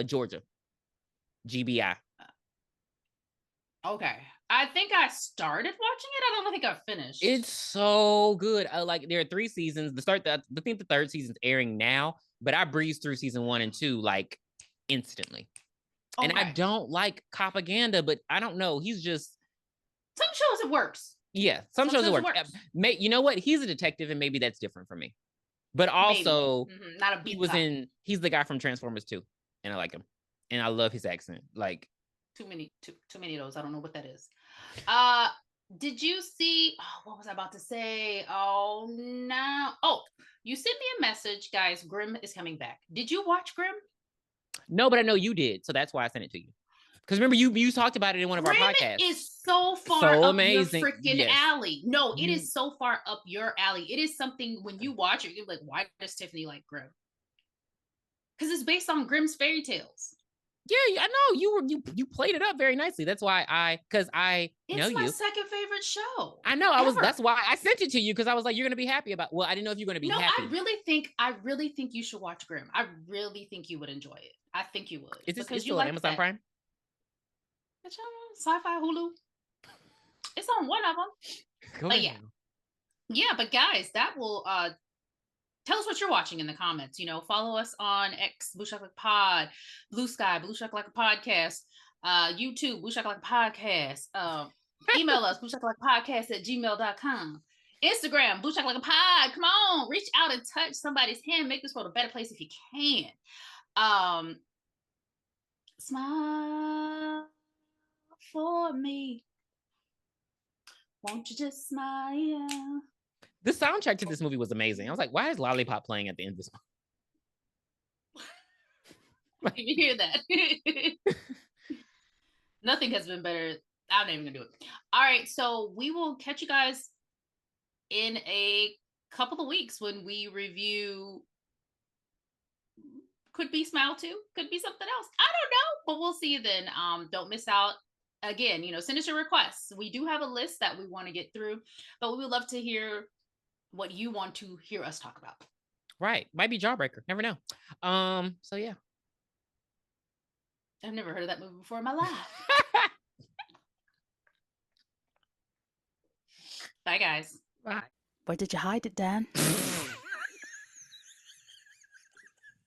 [SPEAKER 2] Georgia. GBI.
[SPEAKER 1] Okay. I think I started watching it. I don't think I finished.
[SPEAKER 2] It's so good. Like, there are 3 seasons. I think the 3rd season's airing now, but I breezed through season 1 and 2 like instantly. And I don't like propaganda, but I don't know. He's just,
[SPEAKER 1] some shows it works.
[SPEAKER 2] Yeah, some shows it works. You know what? He's a detective, and maybe that's different for me. But also,
[SPEAKER 1] not a beat.
[SPEAKER 2] He's the guy from Transformers 2, and I like him, and I love his accent. Like,
[SPEAKER 1] too many of those. I don't know what that is. Did you see? Oh, what was I about to say? Oh no! Oh, you sent me a message, guys. Grimm is coming back. Did you watch Grimm?
[SPEAKER 2] No, but I know you did, so that's why I sent it to you. Because remember, you talked about it in one of our podcasts.
[SPEAKER 1] It is so far up your freaking alley. No, it is so far up your alley. It is something when you watch it, you're like, why does Tiffany like Grimm? Because it's based on Grimm's fairy tales.
[SPEAKER 2] Yeah, I know you played it up very nicely. That's why it's
[SPEAKER 1] my second favorite show.
[SPEAKER 2] I know. That's why I sent it to you, because I was like, you're gonna be happy about. Well, I didn't know if you're gonna be happy.
[SPEAKER 1] I really think you should watch Grimm. I really think you would enjoy it. I think you would.
[SPEAKER 2] Is this because you like Amazon Prime?
[SPEAKER 1] It's on Sci-Fi, Hulu. It's on one of them. But yeah. But guys, that will tell us what you're watching in the comments. Follow us on X, BlueShakalakapod, BlueSky, BlueShakalakapodcast. YouTube, BOOshakalakapodcast. Email us, booshakalakapodcast@gmail.com. Instagram, BlueSky. Come on, reach out and touch somebody's hand. Make this world a better place if you can. Smile for me. Won't you just smile?
[SPEAKER 2] The soundtrack to this movie was amazing. I was like, why is Lollipop playing at the end of this
[SPEAKER 1] movie? You hear that? Nothing has been better. I'm not even gonna do it. All right, so we will catch you guys in a couple of weeks when we review. Could be Smile 2, could be something else. I don't know, but we'll see you then. Don't miss out. Again, send us your requests. We do have a list that we want to get through, but we would love to hear what you want to hear us talk about.
[SPEAKER 2] Right. Might be Jawbreaker. Never know. So yeah.
[SPEAKER 1] I've never heard of that movie before in my life. Bye, guys.
[SPEAKER 2] Bye.
[SPEAKER 3] Where did you hide it, Dan?